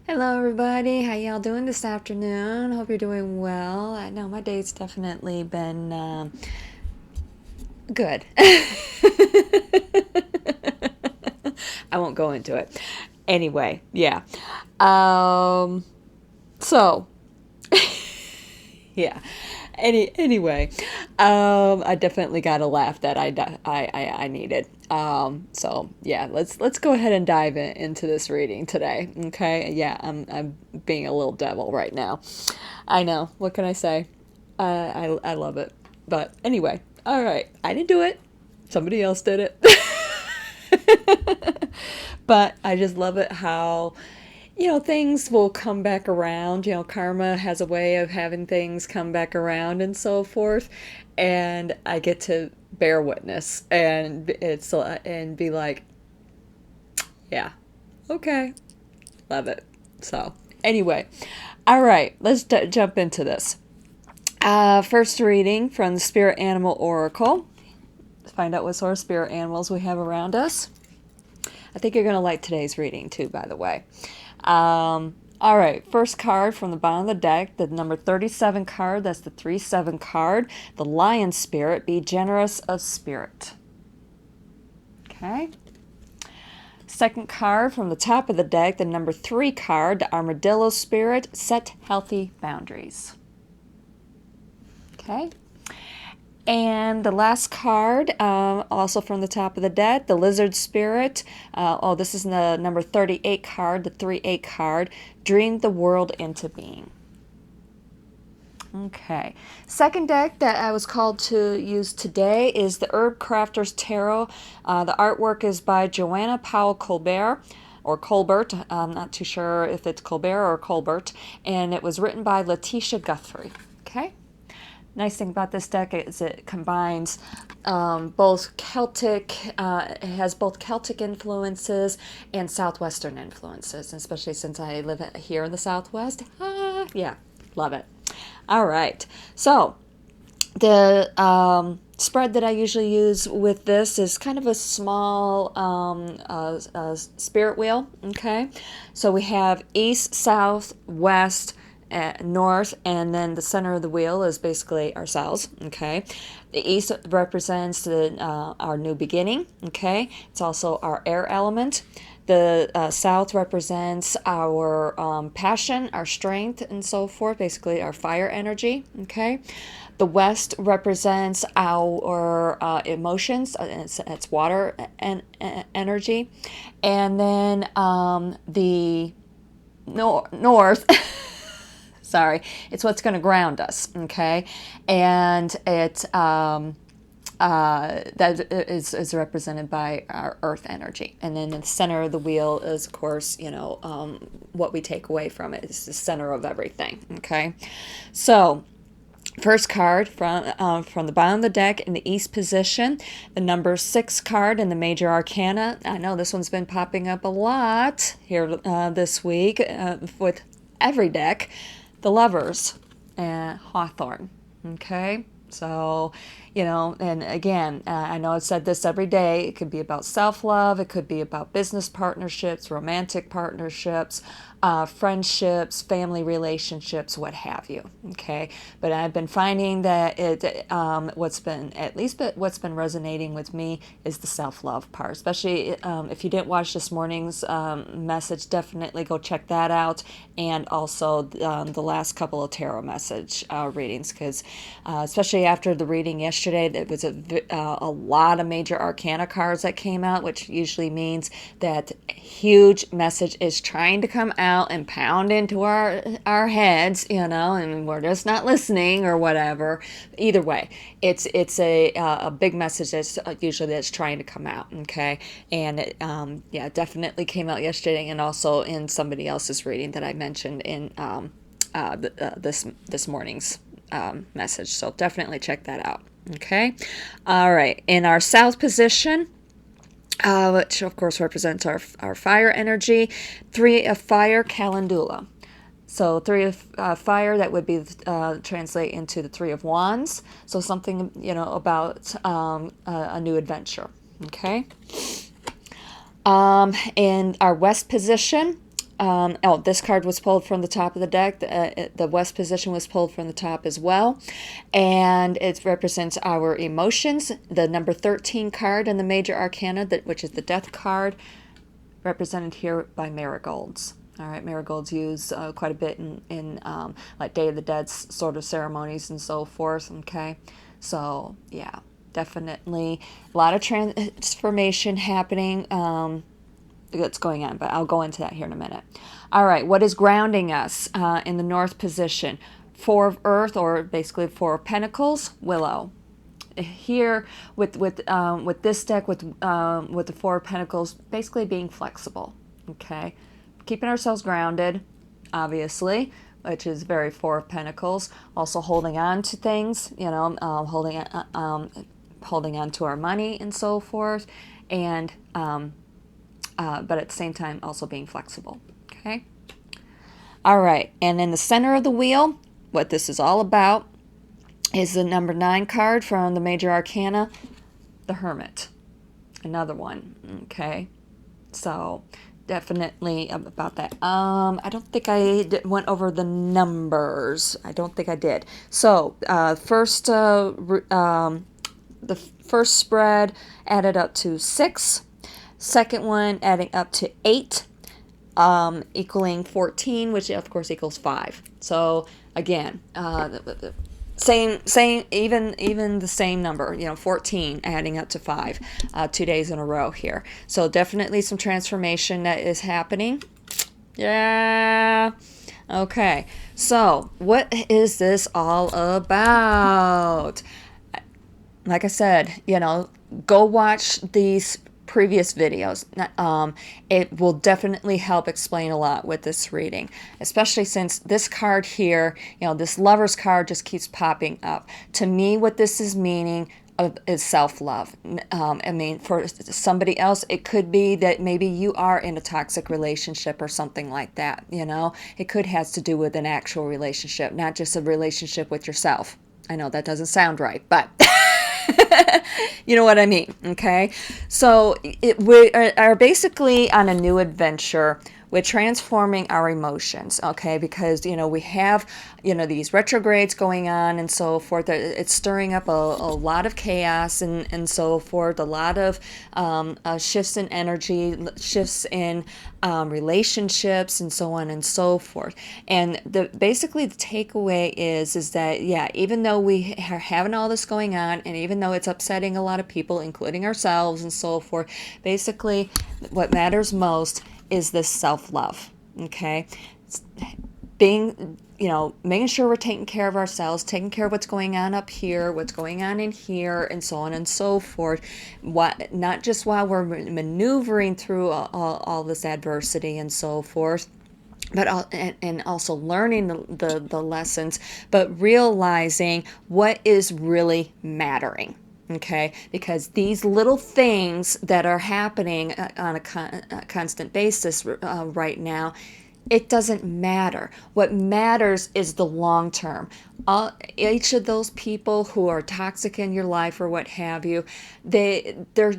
Hello, everybody. How y'all doing this afternoon? Hope you're doing well. I know my day's definitely been good. I won't go into it. Anyway, yeah. Um, so yeah. Anyway, I definitely got a laugh that I needed. So yeah, let's go ahead and dive into this reading today. Okay, yeah, I'm being a little devil right now. I know. What can I say? I love it. But anyway, all right. I didn't do it. Somebody else did it. But I just love it how things will come back around. Karma has a way of having things come back around and so forth. And I get to bear witness and be like, yeah, okay, love it. So, anyway, all right, let's jump into this. First reading from the Spirit Animal Oracle. Let's find out what sort of spirit animals we have around us. I think you're going to like today's reading too, by the way. All right, first card from the bottom of the deck, the number 37 card, that's the 3-7 card. The Lion Spirit, be generous of spirit. Okay. Second card from the top of the deck, the number 3 card, the Armadillo Spirit, set healthy boundaries. Okay. And the last card, also from the top of the deck, the Lizard Spirit. This is the number 38 card, the 3-8 card. Dream the world into being. Okay. Second deck that I was called to use today is the Herb Crafter's Tarot. The artwork is by Joanna Powell Colbert. Or Colbert, I'm not too sure if it's Colbert or Colbert. And it was written by Letitia Guthrie. Okay. Nice thing about this deck is it combines both Celtic, it has both Celtic influences and Southwestern influences, especially since I live here in the Southwest. Yeah, love it. All right, so the spread that I usually use with this is kind of a small spirit wheel, okay? So we have east, south, west, north, and then the center of the wheel is basically ourselves. Okay, the east represents our new beginning. Okay, it's also our air element. The south represents our passion, our strength, and so forth. Basically, our fire energy. Okay. The west represents our emotions. It's water and energy, and then the north. Sorry, it's what's going to ground us, okay? And that is represented by our earth energy. And then the center of the wheel is, of course, what we take away from it is the center of everything, okay? So, first card from the bottom of the deck in the east position, the number 6 card in the major arcana. I know this one's been popping up a lot here this week with every deck. The Lovers and Hawthorne. Okay, so and again, I know I've said this every day. It could be about self-love. It could be about business partnerships, romantic partnerships, friendships, family relationships, what have you. Okay, but I've been finding that what's been resonating with me is the self-love part. Especially if you didn't watch this morning's message, definitely go check that out, and also the last couple of tarot message readings, because especially after the reading yesterday, there was a lot of major arcana cards that came out, which usually means that a huge message is trying to come out and pound into our heads, and we're just not listening or whatever. Either way, it's a big message that's trying to come out. Okay, and it definitely came out yesterday, and also in somebody else's reading that I mentioned in this morning's message. So definitely check that out. Okay, all right. In our south position, which of course represents our fire energy, 3 of fire, calendula. So 3 of fire, that would be translate into the 3 of wands. So something about a new adventure. Okay. In our west position, Oh, this card was pulled from the top of the deck. The West position was pulled from the top as well. And it represents our emotions. The number 13 card in the major arcana, which is the death card, represented here by marigolds. All right, marigolds used quite a bit in like Day of the Dead sort of ceremonies and so forth. Okay, so yeah, definitely a lot of transformation happening that's going on, but I'll go into that here in a minute. All right, what is grounding us in the North position? Four of Earth, or basically Four of Pentacles, Willow. Here with this deck with the Four of Pentacles, basically being flexible. Okay, keeping ourselves grounded, obviously, which is very Four of Pentacles. Also holding on to things, you know, holding on to our money and so forth, and but at the same time also being flexible. Okay. All right, and in the center of the wheel, what this is all about is the number 9 card from the major arcana, the Hermit. Another one. Okay, so definitely about that. I don't think I went over the numbers. I don't think I did. So the first spread added up to 6. Second one adding up to 8, equaling 14, which of course equals 5. So again, same, even the same number, you know, 14 adding up to 5, 2 days in a row here. So definitely some transformation that is happening. Yeah. Okay. So what is this all about? Like I said, you know, go watch these previous videos. It will definitely help explain a lot with this reading, especially since this card here, you know, this Lover's card just keeps popping up. To me, what this is meaning is self-love. I mean, for somebody else, it could be that maybe you are in a toxic relationship or something like that, you know. It could have to do with an actual relationship, not just a relationship with yourself. I know that doesn't sound right, but you know what I mean, okay? So we are basically on a new adventure with transforming our emotions, okay? Because, you know, we have, you know, these retrogrades going on and so forth. It's stirring up a lot of chaos and so forth, a lot of shifts in energy, shifts in relationships and so on and so forth. And basically the takeaway is that, yeah, even though we are having all this going on and even though it's upsetting a lot of people, including ourselves and so forth, basically what matters most is this self-love, okay? Being, you know, making sure we're taking care of ourselves, taking care of what's going on up here, what's going on in here, and so on and so forth. Not just while we're maneuvering through all this adversity and so forth, but and also learning the lessons, but realizing what is really mattering. Okay, because these little things that are happening on a constant basis right now, it doesn't matter. What matters is the long term. Each of those people who are toxic in your life or what have you, they're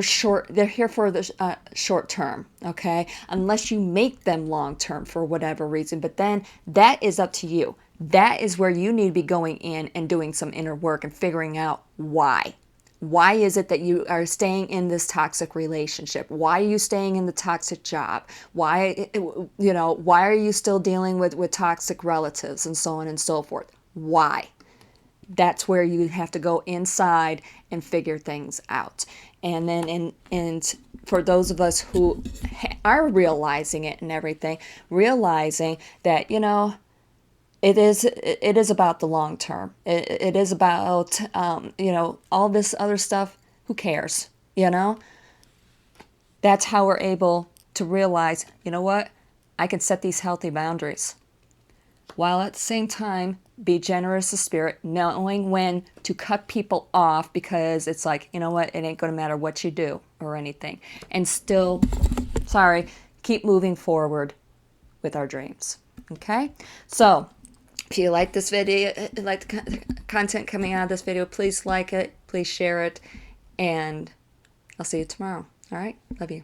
here for the short term, okay? Unless you make them long term for whatever reason, but then that is up to you. That is where you need to be going in and doing some inner work and figuring out why. Why is it that you are staying in this toxic relationship? Why are you staying in the toxic job? Why, you know, why are you still dealing with toxic relatives and so on and so forth? Why? That's where you have to go inside and figure things out. And then, and for those of us who are realizing it and everything, realizing that, you know, it is about the long term. It is about, you know, all this other stuff. Who cares? You know, that's how we're able to realize, you know what, I can set these healthy boundaries, while at the same time be generous of spirit, knowing when to cut people off, because it's like, you know what, it ain't going to matter what you do or anything, and still, keep moving forward with our dreams. Okay, so if you like this video, like the content coming out of this video, please like it, please share it, and I'll see you tomorrow. All right, love you.